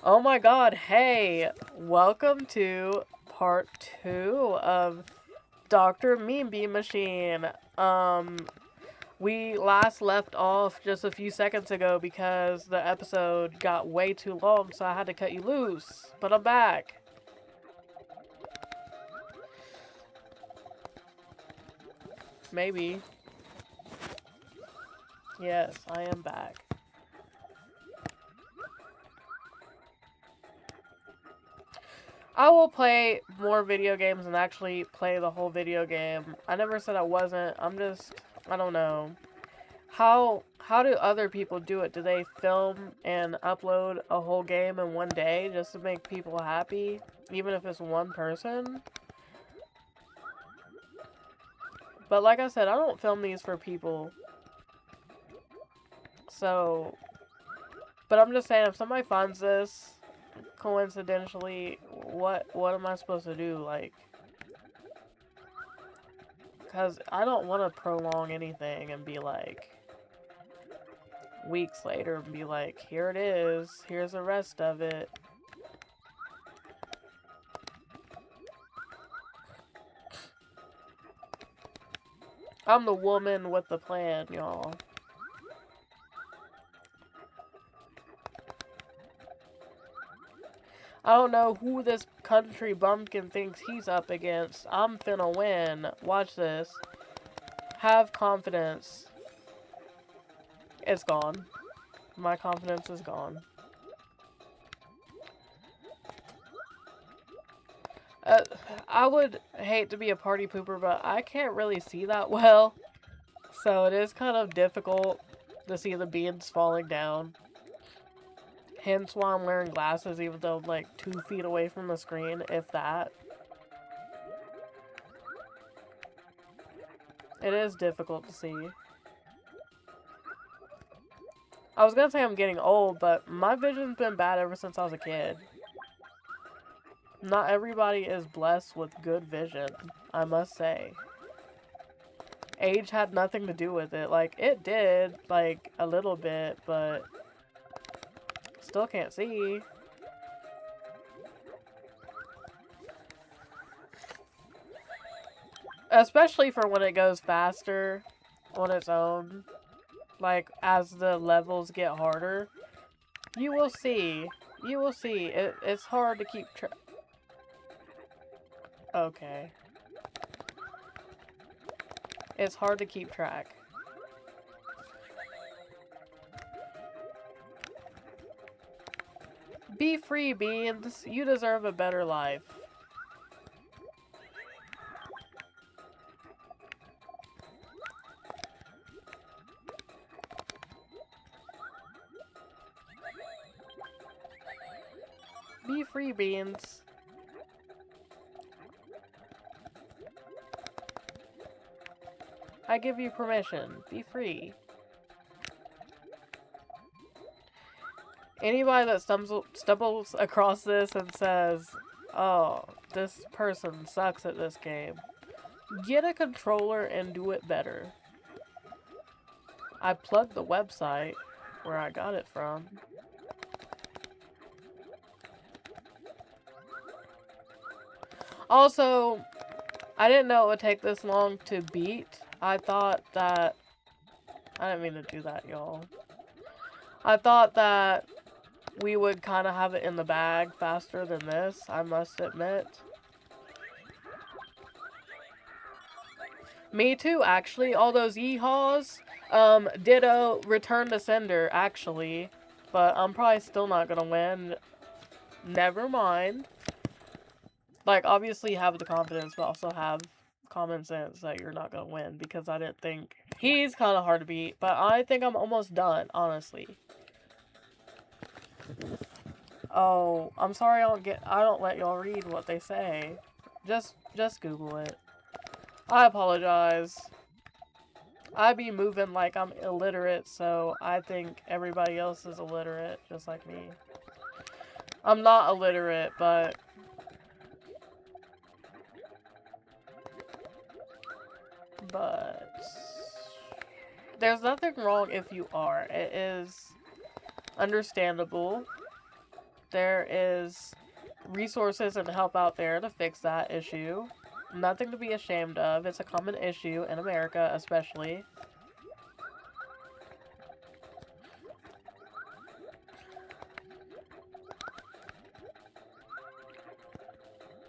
Oh my god, hey! Welcome to part 2 of Dr. Mean Bean Machine. We last left off just a few seconds ago because the episode got way too long, so I had to cut you loose. But I'm back. Maybe. Yes, I am back. I will play more video games and actually play the whole video game. I never said I wasn't. I don't know. How do other people do it? Do they film and upload a whole game in one day just to make people happy, even if it's one person? But like I said, I don't film these for people. So, but I'm just saying, if somebody finds this coincidentally, what am I supposed to do? Like, because I don't want to prolong anything and be like weeks later and be like, here it is, here's the rest of it. I'm the woman with the plan, y'all. I don't know who this country bumpkin thinks he's up against. I'm finna win. Watch this. Have confidence. It's gone. My confidence is gone. Uh, I would hate to be a party pooper, but I can't really see that well. So it is kind of difficult to see the beans falling down. Hence why I'm wearing glasses, even though I'm like 2 feet away from the screen, if that. It is difficult to see. I was gonna say I'm getting old, but my vision's been bad ever since I was a kid. Not everybody is blessed with good vision, I must say. Age had nothing to do with it. Like, it did, like, a little bit, but still can't see. Especially for when it goes faster on its own. Like, as the levels get harder. You will see. You will see. It's hard to keep track. Okay. It's hard to keep track. Be free, Beans. You deserve a better life. Be free, Beans. I give you permission. Be free. Anybody that stumbles across this and says, oh, this person sucks at this game, get a controller and do it better. I plugged the website where I got it from. Also, I didn't know it would take this long to beat. I thought that... I didn't mean to do that, y'all. I thought that we would kind of have it in the bag faster than this, I must admit. Me too, actually. All those yeehaws. Ditto, return to sender, actually. But I'm probably still not gonna win. Never mind. Like, obviously have the confidence, but also have common sense that you're not gonna win, because I didn't think... He's kind of hard to beat, but I think I'm almost done, honestly. Oh, I'm sorry I don't let y'all read what they say. Just Google it. I apologize. I be moving like I'm illiterate, so I think everybody else is illiterate, just like me. I'm not illiterate, but... There's nothing wrong if you are. It is understandable. there is resources and help out there to fix that issue. Nothing to be ashamed of. It's a common issue in America, especially.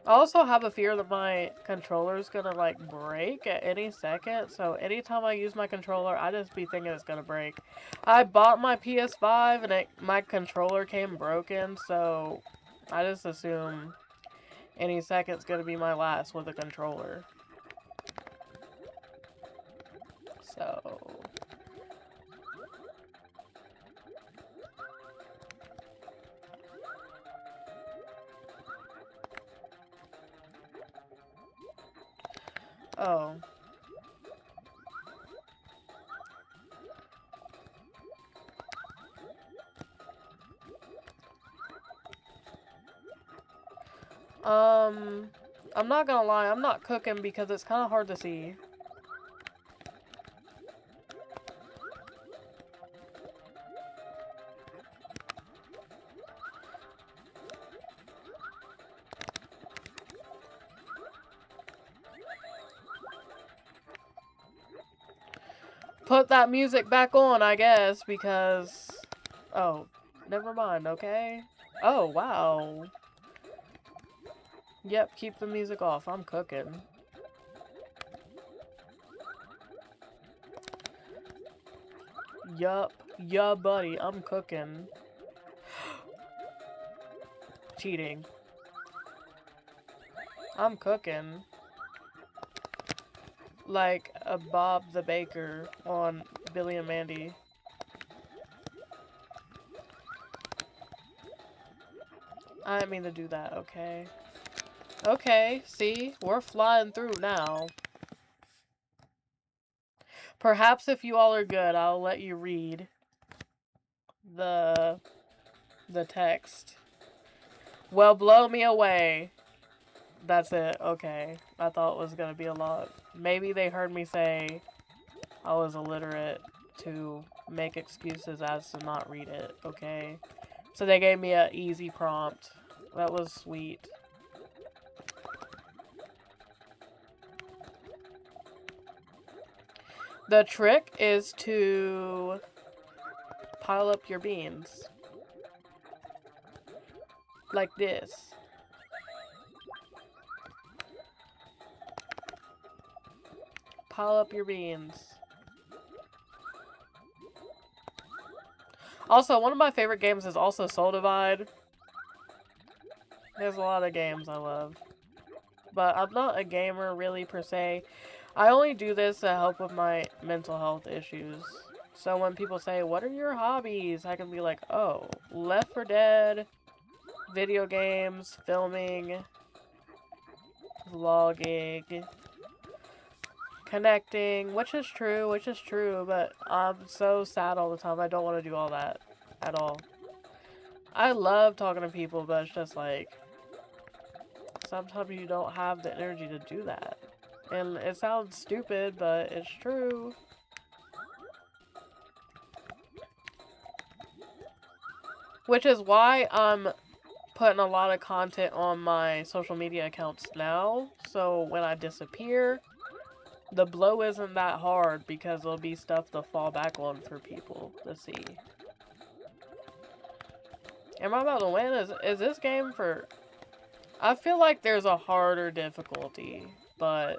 I also have a fear that my controller's gonna, like, break at any second. So anytime I use my controller, I just be thinking it's gonna break. I bought my PS5 and my controller came broken, so I just assume any second's gonna be my last with a controller. So... Oh. I'm not gonna lie, I'm not cooking because it's kind of hard to see. Put that music back on, I guess, because... Oh, never mind, okay? Oh, wow. Yep, keep the music off. I'm cooking. Yup. Yeah, buddy, I'm cooking. Cheating. I'm cooking. Like a Bob the Baker on Billy and Mandy. I didn't mean to do that, okay? Okay, see? We're flying through now. Perhaps if you all are good, I'll let you read the text. Well, blow me away. That's it, okay. I thought it was gonna be a lot. Maybe they heard me say I was illiterate to make excuses as to not read it, okay? So they gave me an easy prompt. That was sweet. The trick is to pile up your beans. Like this. Pile up your beans. Also, one of my favorite games is also Soul Divide. There's a lot of games I love. But I'm not a gamer really per se. I only do this to help with my mental health issues. So when people say, what are your hobbies? I can be like, oh, Left 4 Dead, video games, filming, vlogging, connecting, which is true, but I'm so sad all the time. I don't want to do all that at all. I love talking to people, but it's just like, sometimes you don't have the energy to do that. And it sounds stupid, but it's true. Which is why I'm putting a lot of content on my social media accounts now. So when I disappear, the blow isn't that hard because there'll be stuff to fall back on for people to see. Am I about to win? Is this game for... I feel like there's a harder difficulty, but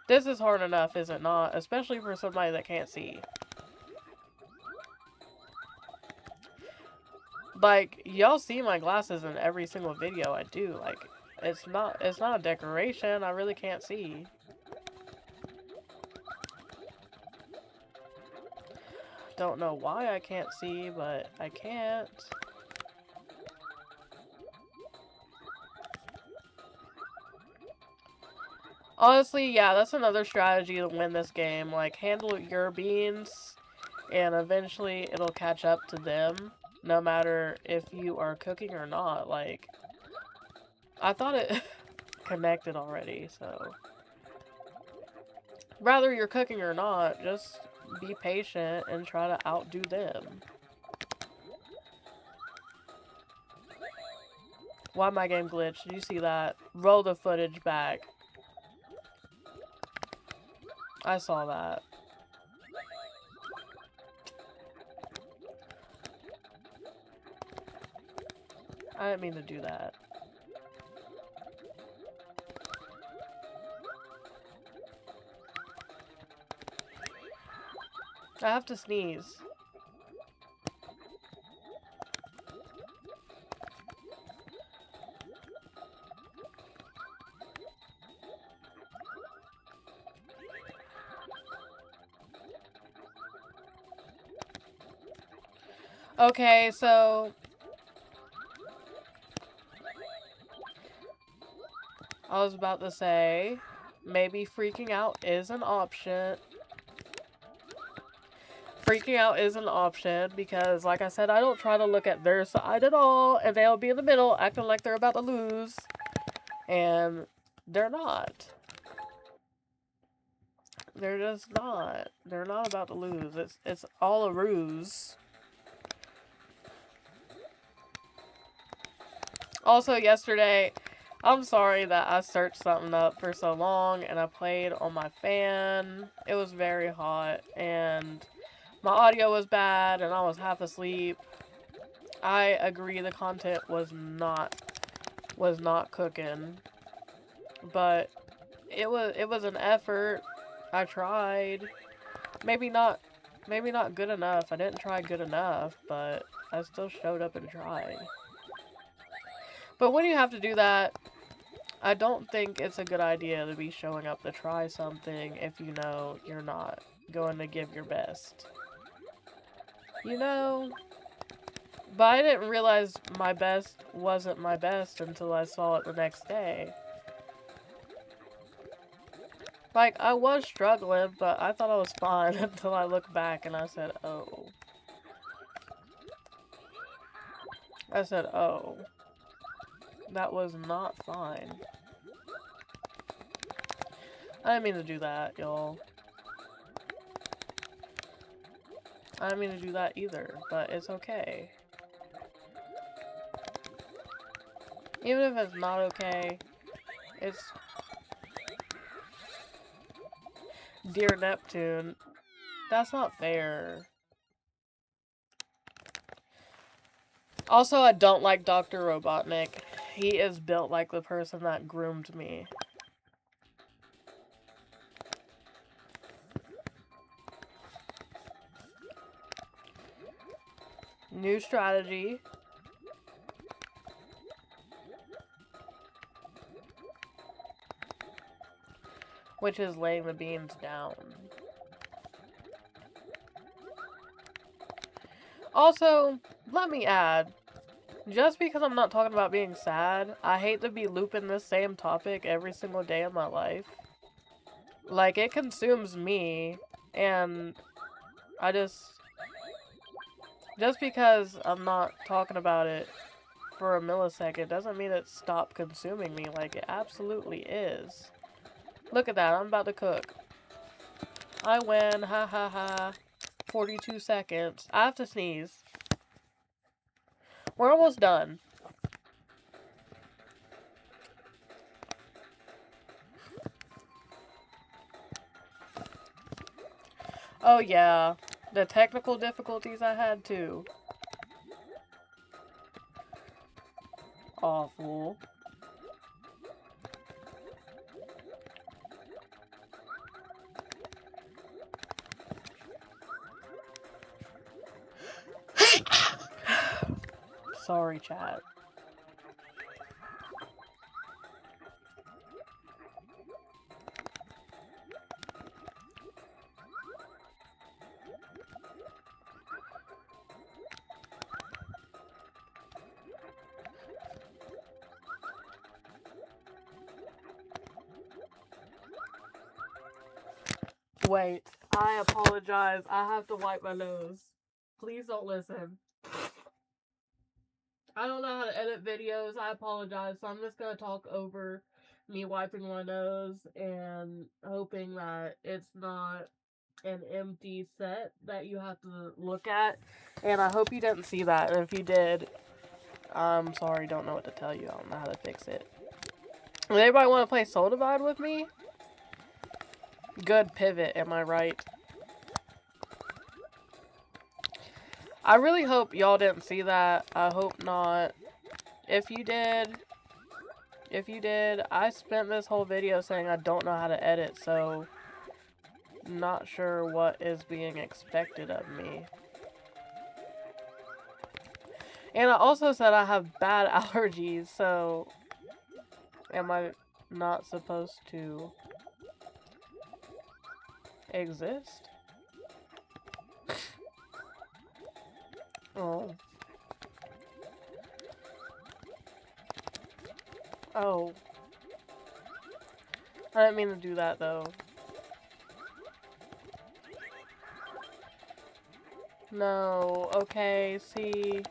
this is hard enough, is it not? Especially for somebody that can't see. Like, y'all see my glasses in every single video I do. Like, it's not a decoration. I really can't see. Don't know why I can't see, but I can't. Honestly, yeah, that's another strategy to win this game. Like, handle your beans, and eventually it'll catch up to them, no matter if you are cooking or not. Like, I thought it connected already, so... Whether you're cooking or not, just be patient and try to outdo them. Why my game glitched? Did you see that? Roll the footage back. I saw that. I didn't mean to do that. I have to sneeze. Okay, so I was about to say, maybe freaking out is an option. Freaking out is an option because, like I said, I don't try to look at their side at all, and they'll be in the middle acting like they're about to lose, and they're not. They're just not. They're not about to lose. It's all a ruse. Also, yesterday, I'm sorry that I searched something up for so long and I played on my fan. It was very hot and my audio was bad and I was half asleep. I agree the content was not cooking, but it was an effort. I tried. Maybe not good enough. I didn't try good enough, but I still showed up and tried. But when you have to do that, I don't think it's a good idea to be showing up to try something if you know you're not going to give your best. You know? But I didn't realize my best wasn't my best until I saw it the next day. Like, I was struggling, but I thought I was fine until I looked back and I said, oh. I said, oh. That was not fine. I didn't mean to do that, y'all. I didn't mean to do that either, but it's okay. Even if it's not okay, it's... Dear Neptune, that's not fair. Also, I don't like Dr. Robotnik. He is built like the person that groomed me. New strategy. Which is laying the beans down. Also, let me add, just because I'm not talking about being sad, I hate to be looping this same topic every single day of my life. Like, it consumes me, and I just because I'm not talking about it for a millisecond doesn't mean it stopped consuming me. Like, it absolutely is. Look at that, I'm about to cook. I win, ha ha ha. 42 seconds. I have to sneeze. We're almost done. Oh yeah, the technical difficulties I had too. Awful. Sorry, chat. Wait, I apologize. I have to wipe my nose. Please don't listen. I don't know how to edit videos. I apologize. So I'm just going to talk over me wiping my nose and hoping that it's not an empty set that you have to look at. And I hope you didn't see that. And if you did, I'm sorry, don't know what to tell you. I don't know how to fix it. Does anybody want to play Soul Divide with me? Good pivot, am I right? I really hope y'all didn't see that. I hope not. If you did, I spent this whole video saying I don't know how to edit, so not sure what is being expected of me. And I also said I have bad allergies, so am I not supposed to exist? Oh. Oh. I didn't mean to do that, though. No. Okay, see,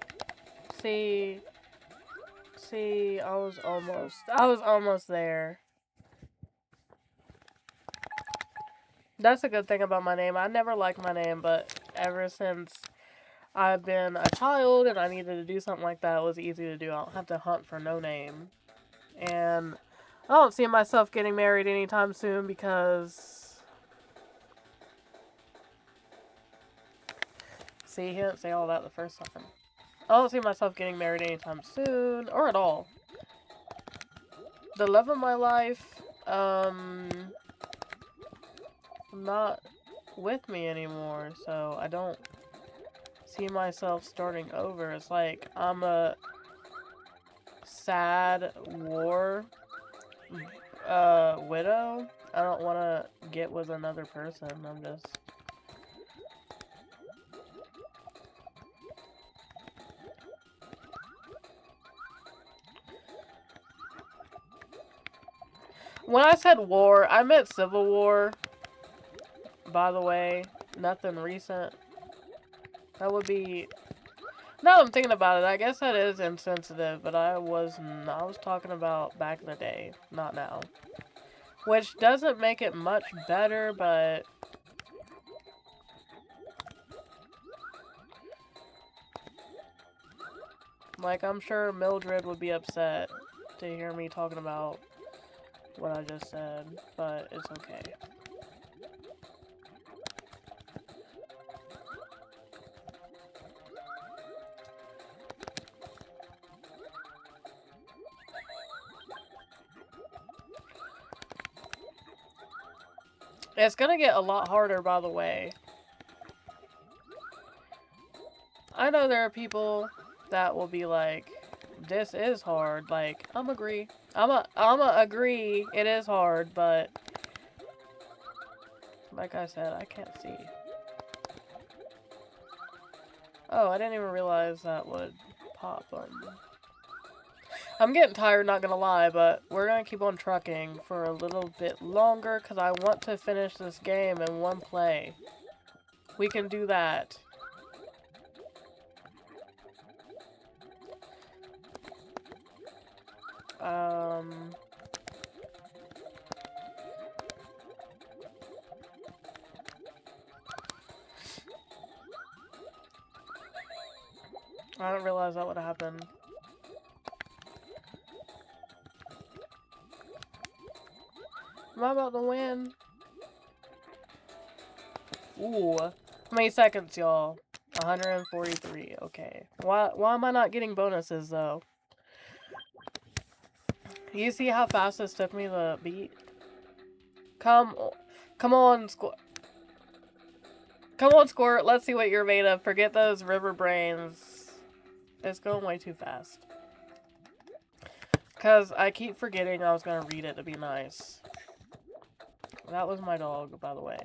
I was almost there. That's a good thing about my name. I never liked my name, but ever since I've been a child and I needed to do something like that, it was easy to do. I don't have to hunt for no name. And I don't see myself getting married anytime soon because... See, he didn't say all that the first time. I don't see myself getting married anytime soon, or at all. The love of my life, not with me anymore, so I don't see myself starting over. It's like I'm a sad widow. I don't want to get with another person. I'm just... When I said war, I meant Civil War. By the way, nothing recent. That would be... Now I'm thinking about it, I guess that is insensitive, but I was talking about back in the day, not now. Which doesn't make it much better, but... Like, I'm sure Mildred would be upset to hear me talking about what I just said, but it's okay. It's gonna get a lot harder, by the way. I know there are people that will be like, this is hard. Like, I'm agree. I'm agree it is hard, but like I said, I can't see. Oh, I didn't even realize that would pop on. I'm getting tired, not gonna lie, but we're gonna keep on trucking for a little bit longer because I want to finish this game in one play. We can do that. I didn't realize that would happen. Am I about to win? Ooh. How many seconds, y'all? 143. Okay. Why am I not getting bonuses, though? You see how fast this took me to beat? Come on, Squirt. Come on, Squirt. Let's see what you're made of. Forget those river brains. It's going way too fast. Because I keep forgetting I was going to read it to be nice. That was my dog, by the way.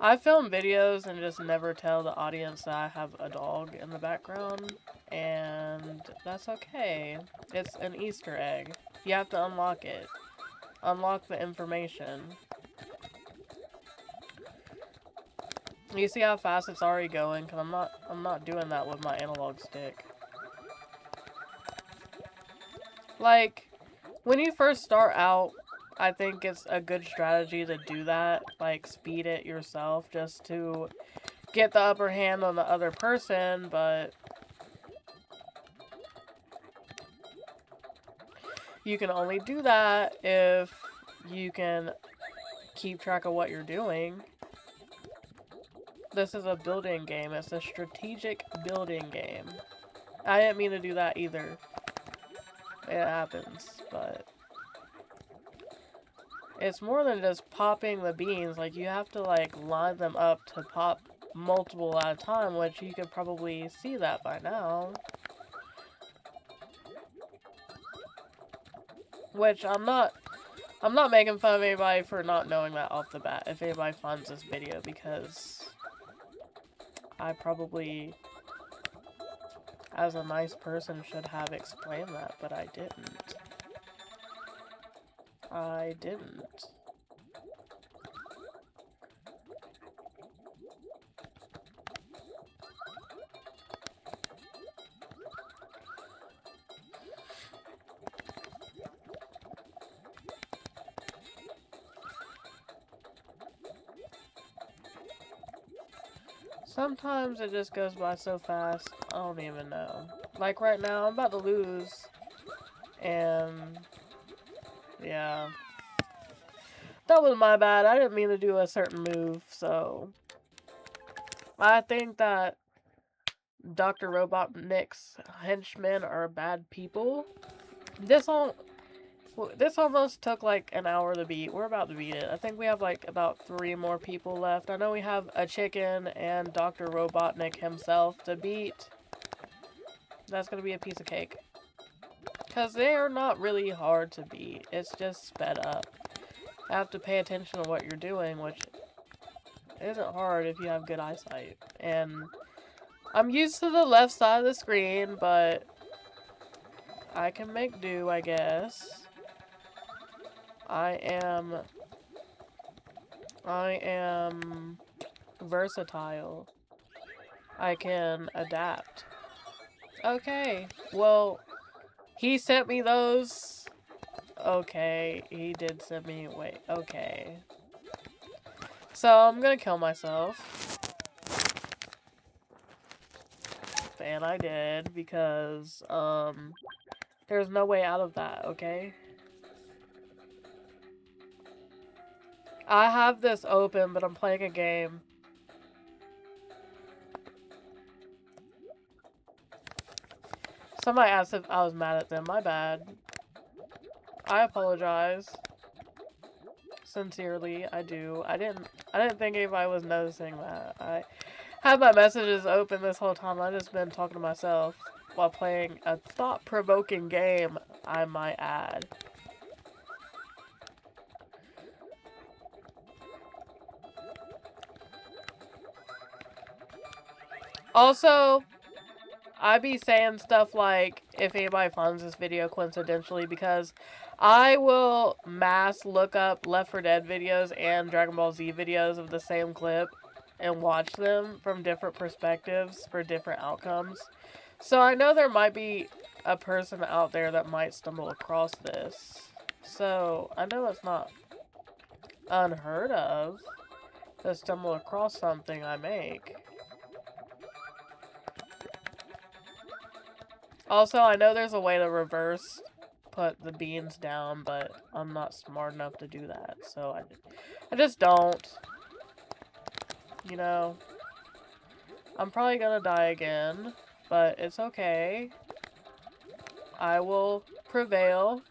I film videos and just never tell the audience that I have a dog in the background. And that's okay. It's an Easter egg. You have to unlock it. Unlock the information. You see how fast it's already going? Because I'm not doing that with my analog stick. Like, when you first start out, I think it's a good strategy to do that. Like, speed it yourself just to get the upper hand on the other person, but... You can only do that if you can keep track of what you're doing. This is a building game. It's a strategic building game. I didn't mean to do that either. It happens, but it's more than just popping the beans. Like, you have to, like, line them up to pop multiple at a time, which you could probably see that by now. Which I'm not making fun of anybody for not knowing that off the bat, if anybody finds this video, because I probably, as a nice person, should have explained that, but I didn't. I didn't. Sometimes it just goes by so fast, I don't even know. Like right now, I'm about to lose, and yeah. That was my bad. I didn't mean to do a certain move, so I think that Dr. Robotnik's henchmen are bad people. This almost took like an hour to beat. We're about to beat it. I think we have like about 3 more people left. I know we have a chicken and Dr. Robotnik himself to beat. That's gonna be a piece of cake. Because they are not really hard to beat. It's just sped up. You have to pay attention to what you're doing, which isn't hard if you have good eyesight. And I'm used to the left side of the screen, but I can make do, I guess. I am versatile. I can adapt. Okay, well, he sent me those. Okay, he did send me, wait, okay. So, I'm gonna kill myself. And I did, because, there's no way out of that, okay? I have this open, but I'm playing a game. Somebody asked if I was mad at them. My bad. I apologize. Sincerely, I do. I didn't think anybody was noticing that. I had my messages open this whole time. I've just been talking to myself while playing a thought-provoking game, I might add. Also, I be saying stuff like, if anybody finds this video coincidentally, because I will mass look up Left 4 Dead videos and Dragon Ball Z videos of the same clip and watch them from different perspectives for different outcomes. So I know there might be a person out there that might stumble across this. So I know it's not unheard of to stumble across something I make. Also, I know there's a way to reverse put the beans down, but I'm not smart enough to do that, so I just don't. You know, I'm probably gonna die again, but it's okay. I will prevail.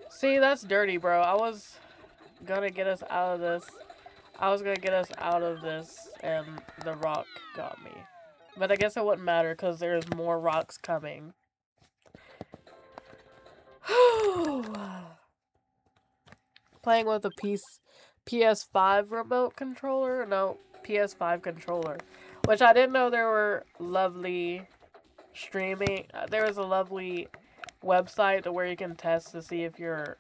See, that's dirty, bro. I was gonna get us out of this. And the rock got me. But I guess it wouldn't matter, because there's more rocks coming. Playing with a PS5 remote controller? No, PS5 controller. Which I didn't know there were lovely streaming. There was a lovely website where you can test to see if your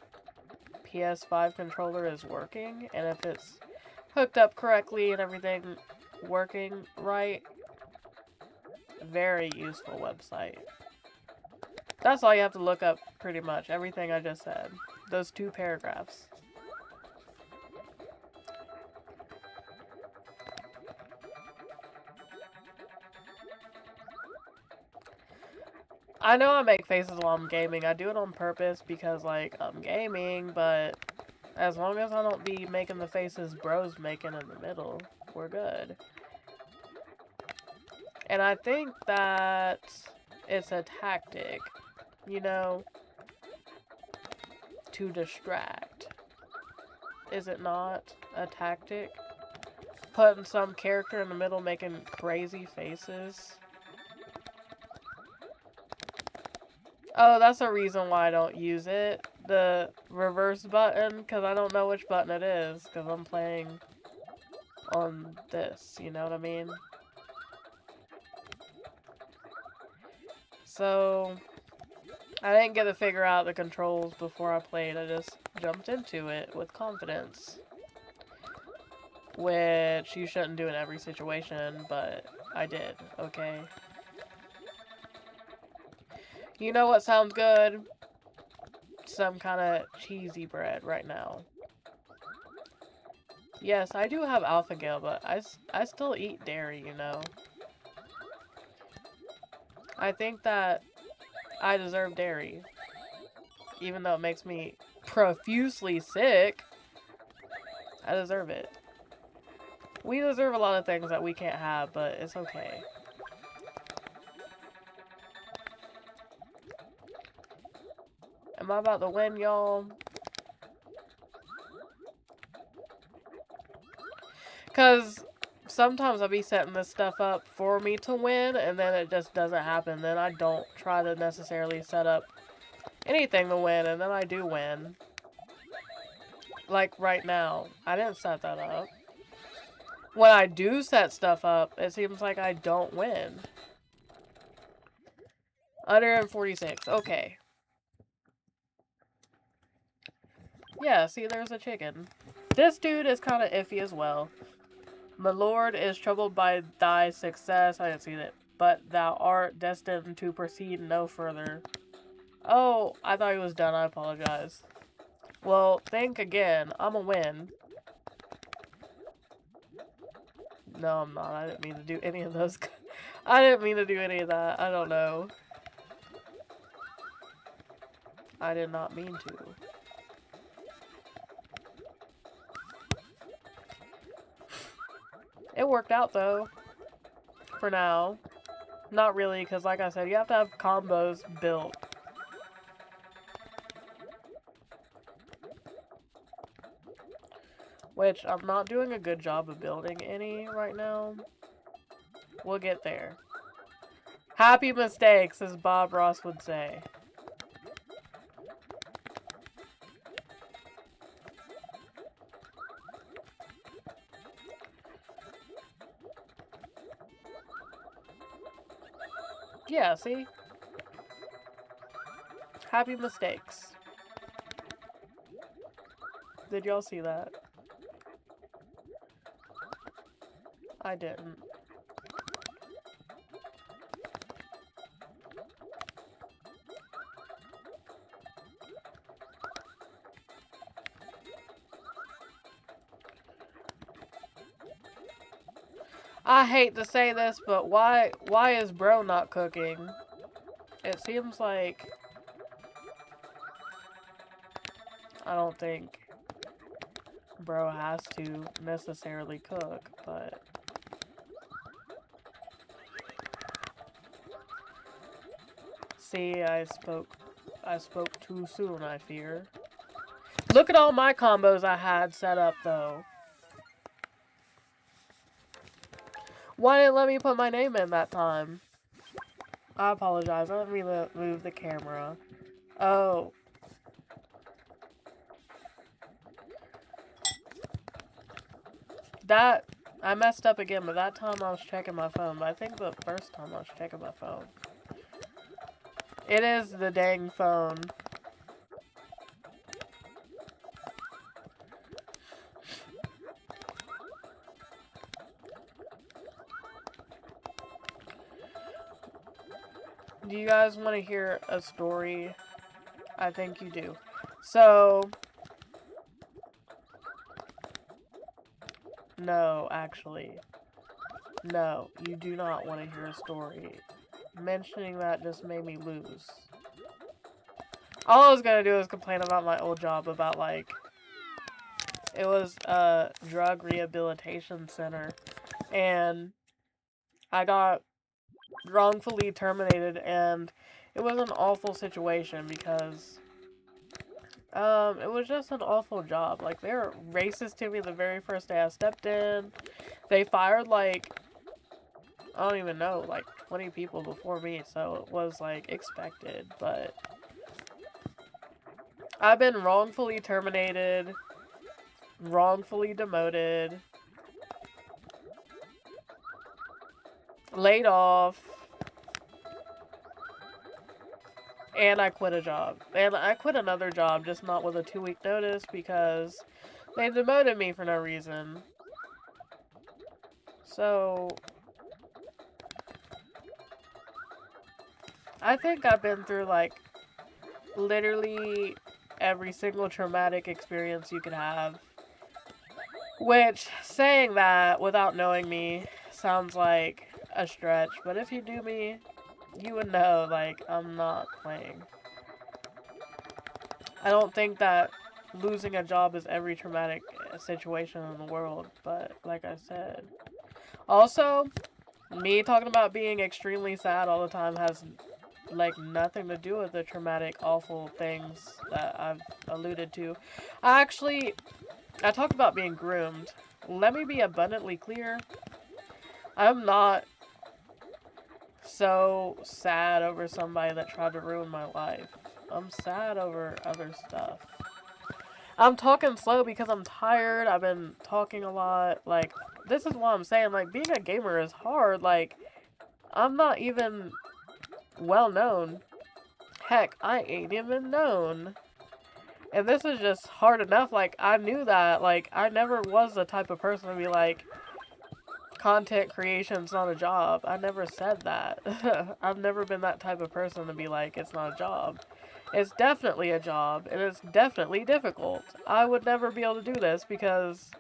PS5 controller is working. And if it's hooked up correctly and everything working right. Very useful website. That's all you have to look up, pretty much. Everything I just said. Those 2 paragraphs. I know I make faces while I'm gaming. I do it on purpose because, like, I'm gaming, but as long as I don't be making the faces bro's making in the middle, we're good. And I think that it's a tactic, you know, to distract. Is it not a tactic? Putting some character in the middle making crazy faces. Oh, that's a reason why I don't use it. The reverse button, because I don't know which button it is, because I'm playing on this, you know what I mean? So, I didn't get to figure out the controls before I played. I just jumped into it with confidence. Which you shouldn't do in every situation, but I did, okay? You know what sounds good? Some kind of cheesy bread right now. Yes, I do have alpha-gal, but I still eat dairy, you know? I think that I deserve dairy. Even though it makes me profusely sick, I deserve it. We deserve a lot of things that we can't have, but it's okay. Am I about to win, y'all? Because sometimes I'll be setting this stuff up for me to win, and then it just doesn't happen. Then I don't try to necessarily set up anything to win, and then I do win. Like right now, I didn't set that up. When I do set stuff up, it seems like I don't win. 146, okay. Yeah, see, there's a chicken. This dude is kind of iffy as well. My lord is troubled by thy success. I didn't see that. But thou art destined to proceed no further. Oh, I thought he was done. I apologize. Well, think again. I'm a win. No, I'm not. I didn't mean to do any of those. I didn't mean to do any of that. I don't know. I did not mean to. It worked out, though. For now. Not really, because like I said, you have to have combos built. Which, I'm not doing a good job of building any right now. We'll get there. Happy mistakes, as Bob Ross would say. Yeah, see? Happy mistakes. Did y'all see that? I didn't. I hate to say this, but why is bro not cooking? It seems like I don't think bro has to necessarily cook, but see, I spoke too soon, I fear. Look at all my combos I had set up though. Why didn't it let me put my name in that time? I apologize. I didn't mean to move the camera. Oh. That, I messed up again, but that time I was checking my phone. But I think the first time I was checking my phone. It is the dang phone. Do you guys want to hear a story? I think you do. So, no, actually. No, you do not want to hear a story. mentioning that just made me lose. All I was gonna do is complain about my old job, about like, it was a drug rehabilitation center, and I got wrongfully terminated, and it was an awful situation because it was just an awful job. Like, they were racist to me the very first day I stepped in. They fired like, I don't even know, like 20 people before me, so it was like expected, but I've been wrongfully terminated, wrongfully demoted, laid off, and I quit a job. And I quit another job, just not with a 2-week notice, because they demoted me for no reason. So, I think I've been through, like, literally every single traumatic experience you could have. Which, saying that without knowing me sounds like a stretch, but if you knew me, you would know, like, I'm not playing. I don't think that losing a job is every traumatic situation in the world, but like I said. Also, me talking about being extremely sad all the time has, like, nothing to do with the traumatic, awful things that I've alluded to. I talked about being groomed. Let me be abundantly clear. I'm not so sad over somebody that tried to ruin my life. I'm sad over other stuff. I'm talking slow because I'm tired. I've been talking a lot. Like, this is what I'm saying. Like, being a gamer is hard. Like, I'm not even well known. Heck, I ain't even known. And this is just hard enough. Like, I knew that. Like, I never was the type of person to be like, content creation's not a job. I never said that. I've never been that type of person to be like, it's not a job. It's definitely a job, and it's definitely difficult. I would never be able to do this because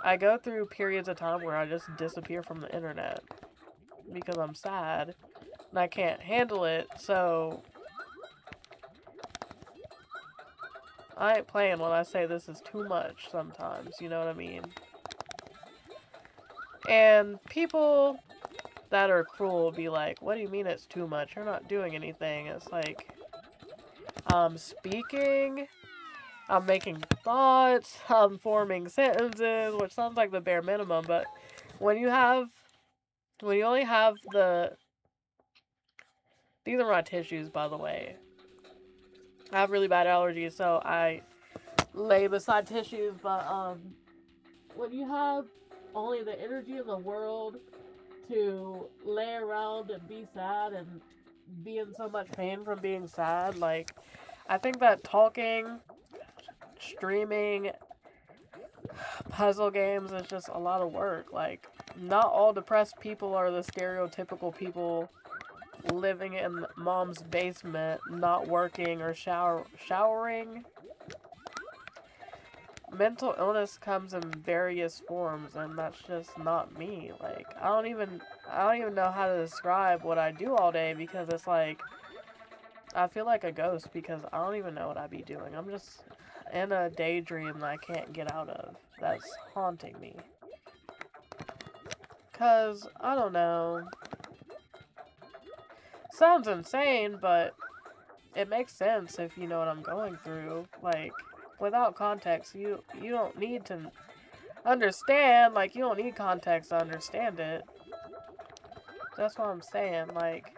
I go through periods of time where I just disappear from the internet because I'm sad and I can't handle it, so I ain't playing when I say this is too much sometimes, you know what I mean? And people that are cruel be like, what do you mean it's too much? You're not doing anything. It's like, I'm speaking, I'm making thoughts, I'm forming sentences, which sounds like the bare minimum, but when you only have these are my tissues, by the way. I have really bad allergies, so I lay beside tissues, but when you have only the energy in the world to lay around and be sad and be in so much pain from being sad, like, I think that talking, streaming, puzzle games is just a lot of work. Like, not all depressed people are the stereotypical people living in mom's basement, not working or showering. Mental illness comes in various forms, and that's just not me. Like, I don't even know how to describe what I do all day, because it's like, I feel like a ghost because I don't even know what I be doing. I'm just in a daydream that I can't get out of. That's haunting me. Cause, I don't know. Sounds insane, but it makes sense if you know what I'm going through. Like, without context, you don't need to understand. Like, you don't need context to understand it. That's what I'm saying. Like,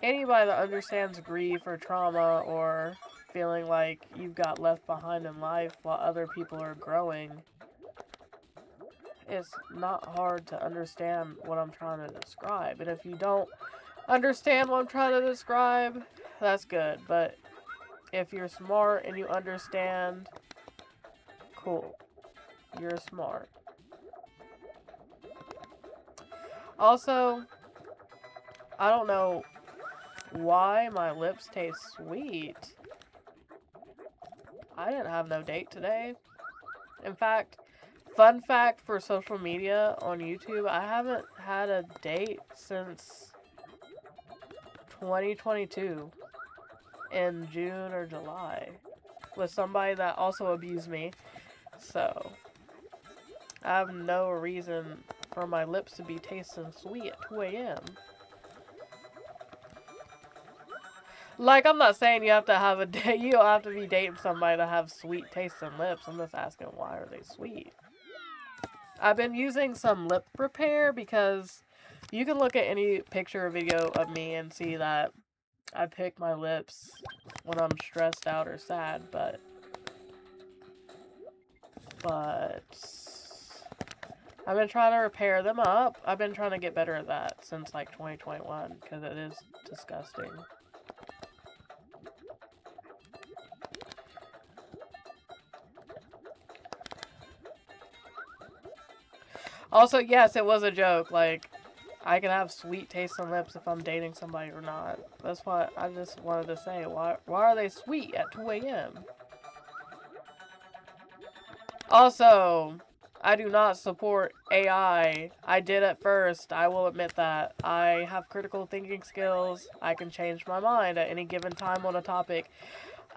anybody that understands grief or trauma or feeling like you've got left behind in life while other people are growing, it's not hard to understand what I'm trying to describe. And if you don't understand what I'm trying to describe, that's good. But if you're smart and you understand, cool. You're smart. Also, I don't know why my lips taste sweet. I didn't have no date today. In fact, Fun fact for social media on YouTube, I haven't had a date since 2022 in June or July with somebody that also abused me. So, I have no reason for my lips to be tasting sweet at 2 a.m. Like, I'm not saying you have to have a date. You don't have to be dating somebody to have sweet tasting lips. I'm just asking, why are they sweet? I've been using some lip repair because you can look at any picture or video of me and see that I pick my lips when I'm stressed out or sad, but I've been trying to repair them up. I've been trying to get better at that since like 2021 because it is disgusting. Also, yes, it was a joke. Like, I can have sweet tasting lips if I'm dating somebody or not. That's what I just wanted to say. Why are they sweet at 2 a.m.? Also, I do not support AI. I did at first. I will admit that. I have critical thinking skills. I can change my mind at any given time on a topic.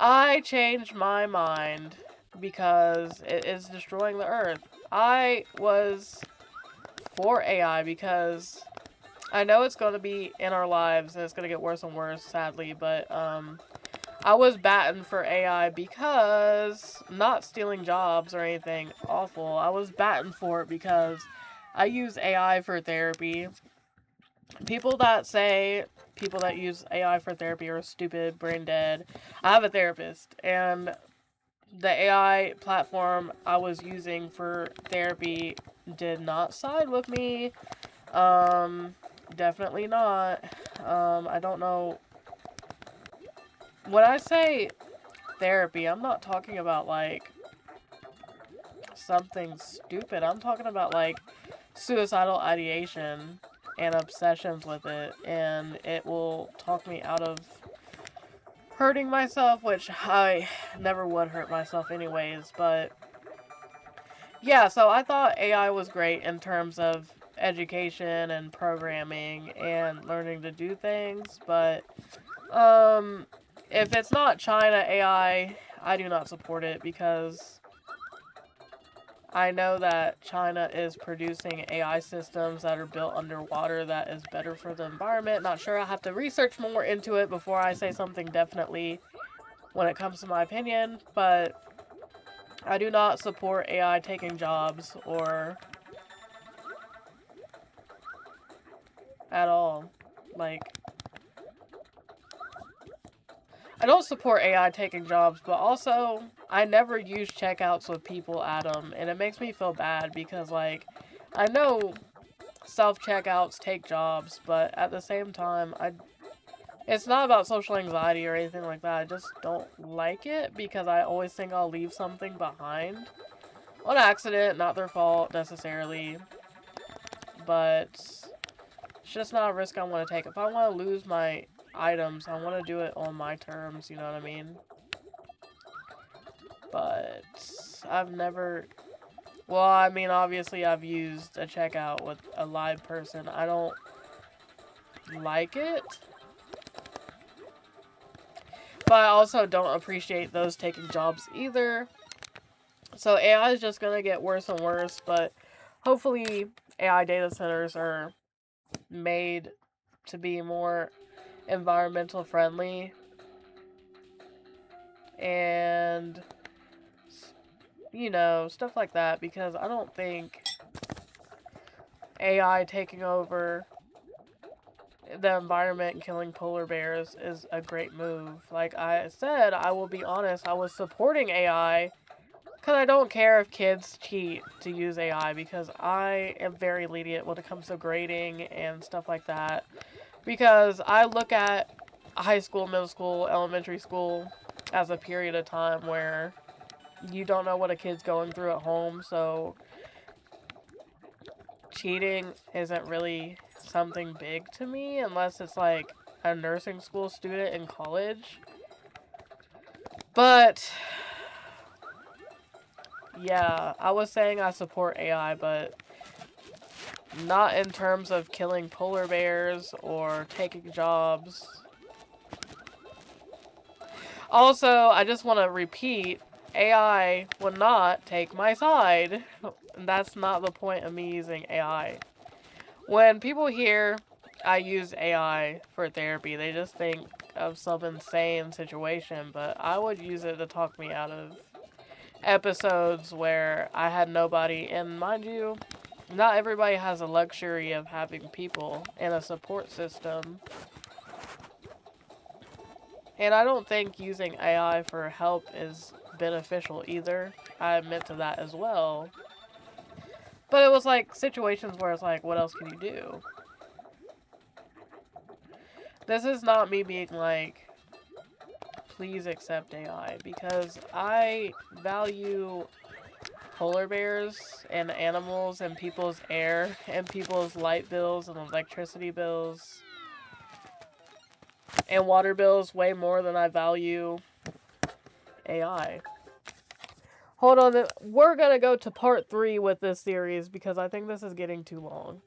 I changed my mind because it is destroying the earth. I was for AI because I know it's going to be in our lives and it's going to get worse and worse, sadly, but I was batting for AI because not stealing jobs or anything awful. I was batting for it because I use AI for therapy. People that use AI for therapy are stupid, brain dead. I have a therapist, and the AI platform I was using for therapy did not side with me. Definitely not. I don't know. When I say therapy, I'm not talking about like something stupid. I'm talking about like suicidal ideation and obsessions with it, and it will talk me out of hurting myself, which I never would hurt myself anyways, but yeah, so I thought AI was great in terms of education and programming and learning to do things, but if it's not China AI, I do not support it because I know that China is producing AI systems that are built underwater that is better for the environment. Not sure. I have to research more into it before I say something definitely when it comes to my opinion, but I do not support AI taking jobs or at all. Like, I don't support AI taking jobs, but also I never use checkouts with people at them, and it makes me feel bad because, like, I know self-checkouts take jobs, but at the same time, it's not about social anxiety or anything like that. I just don't like it because I always think I'll leave something behind. On accident, not their fault necessarily, but it's just not a risk I want to take. If I want to lose my items, I want to do it on my terms, you know what I mean? But I've never... Well, I mean, obviously I've used a checkout with a live person. I don't like it. But I also don't appreciate those taking jobs either. So AI is just going to get worse and worse, but hopefully AI data centers are made to be more environmental friendly and, you know, stuff like that, because I don't think AI taking over the environment and killing polar bears is a great move. Like I said, I will be honest, I was supporting AI because I don't care if kids cheat to use AI, because I am very lenient when it comes to grading and stuff like that. Because I look at high school, middle school, elementary school as a period of time where you don't know what a kid's going through at home, so cheating isn't really something big to me unless it's like a nursing school student in college. But Yeah, I was saying I support AI, but not in terms of killing polar bears or taking jobs. Also, I just want to repeat, AI would not take my side. That's not the point of me using AI. When people hear I use AI for therapy, they just think of some insane situation, but I would use it to talk me out of episodes where I had nobody. And mind you, not everybody has the luxury of having people in a support system. And I don't think using AI for help is beneficial either. I admit to that as well. But it was like situations where it's like, what else can you do? This is not me being like, please accept AI, because I value polar bears and animals and people's air and people's light bills and electricity bills and water bills way more than I value AI. Hold on, we're gonna go to part 3 with this series because I think this is getting too long.